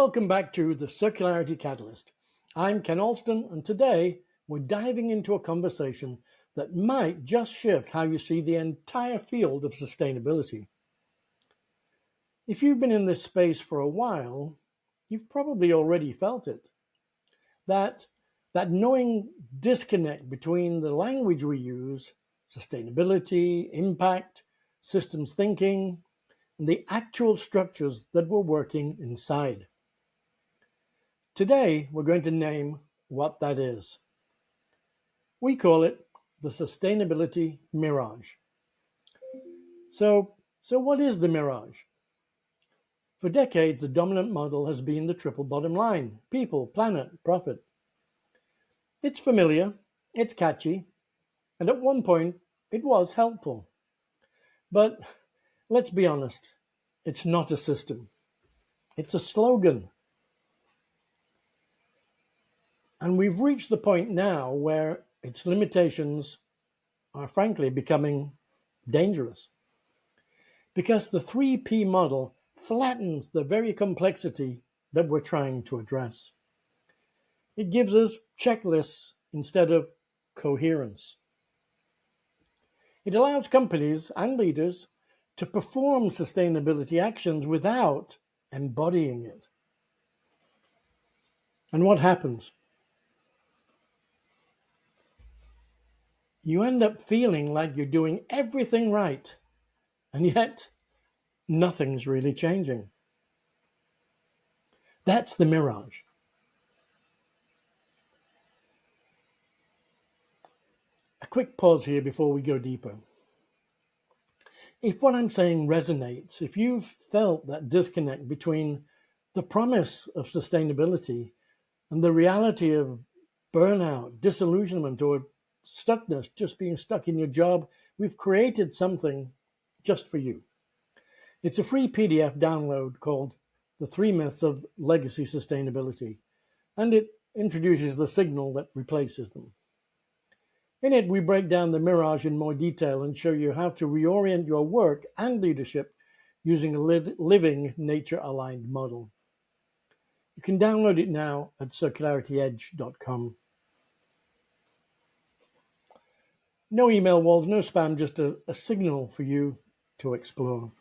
Welcome back to the Circularity Catalyst. I'm Ken Alston, and today we're diving into a conversation that might just shift how you see the entire field of sustainability. If you've been in this space for a while, you've probably already felt it. That, that knowing disconnect between the language we use, sustainability, impact, systems thinking, and the actual structures that we're working inside. Today, we're going to name what that is. We call it the Sustainability Mirage. So what is the Mirage? For decades, the dominant model has been the triple bottom line: people, planet, profit. It's familiar, it's catchy, and at one point, it was helpful. But let's be honest, it's not a system. It's a slogan. And we've reached the point now where its limitations are frankly becoming dangerous. Because the 3P model flattens the very complexity that we're trying to address. It gives us checklists instead of coherence. It allows companies and leaders to perform sustainability actions without embodying it. And what happens? You end up feeling like you're doing everything right, and yet nothing's really changing. That's the mirage. A quick pause here before we go deeper. If what I'm saying resonates, if you've felt that disconnect between the promise of sustainability and the reality of burnout, disillusionment, or stuckness, just being stuck in your job, we've created something just for you. It's a free PDF download called The Three Myths of Legacy Sustainability, and it introduces the signal that replaces them. In it, we break down the mirage in more detail and show you how to reorient your work and leadership using a living, nature-aligned model. You can download it now at circularityedge.com. No email walls, no spam, just a signal for you to explore.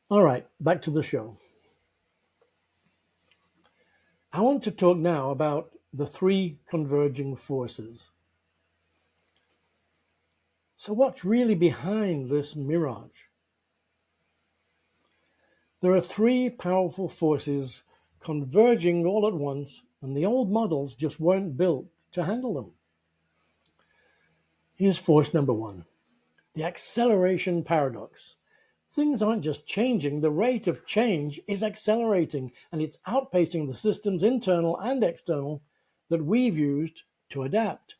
All right, back to the show. I want to talk now about the three converging forces. So what's really behind this mirage? There are three powerful forces converging all at once, and the old models just weren't built to handle them. Here's force number one, the acceleration paradox. Things aren't just changing, the rate of change is accelerating, and it's outpacing the systems, internal and external, that we've used to adapt.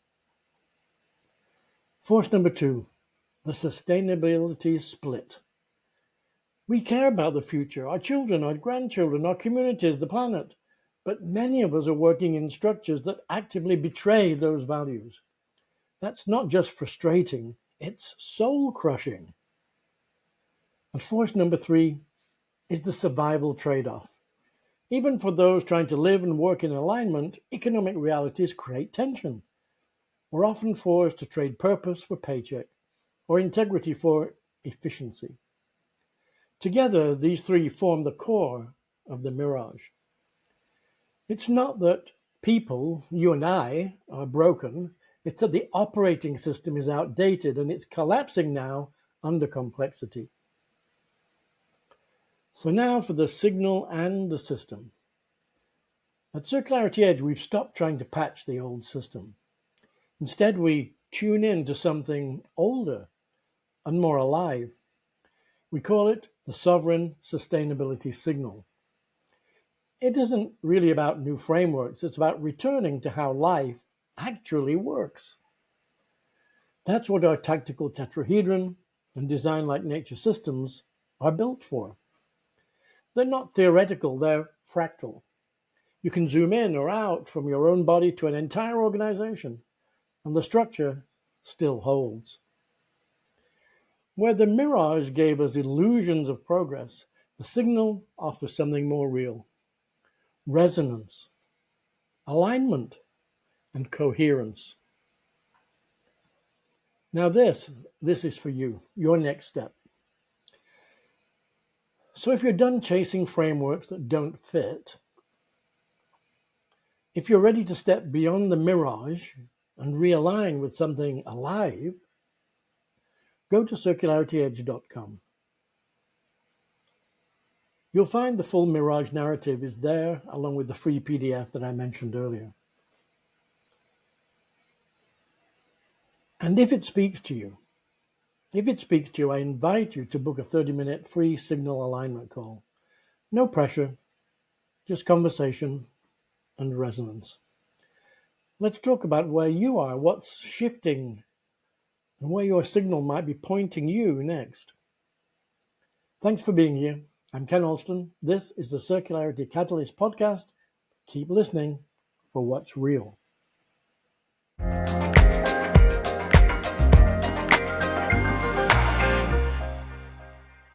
Force number two, the sustainability split. We care about the future, our children, our grandchildren, our communities, the planet, but many of us are working in structures that actively betray those values. That's not just frustrating, it's soul-crushing. And force number three is the survival trade-off. Even for those trying to live and work in alignment, economic realities create tension. We're often forced to trade purpose for paycheck or integrity for efficiency. Together, these three form the core of the mirage. It's not that people, you and I, are broken. It's that the operating system is outdated and it's collapsing now under complexity. So now for the signal and the system. At Circularity Edge, we've stopped trying to patch the old system. Instead, we tune in to something older and more alive. We call it the sovereign sustainability signal. It isn't really about new frameworks, it's about returning to how life actually works. That's what our tactical tetrahedron and design like nature systems are built for. They're not theoretical, they're fractal. You can zoom in or out from your own body to an entire organization, and the structure still holds. Where the mirage gave us illusions of progress, the signal offers something more real. resonance, alignment, and coherence. Now this is for you, your next step. So if you're done chasing frameworks that don't fit, if you're ready to step beyond the mirage and realign with something alive, go to circularityedge.com. You'll find the full Mirage narrative is there, along with the free PDF that I mentioned earlier. And if it speaks to you, I invite you to book a 30-minute free signal alignment call. No pressure, just conversation and resonance. Let's talk about where you are, what's shifting, and where your signal might be pointing you next. Thanks for being here. I'm Ken Alston. This is the Circularity Catalyst podcast. Keep listening for what's real.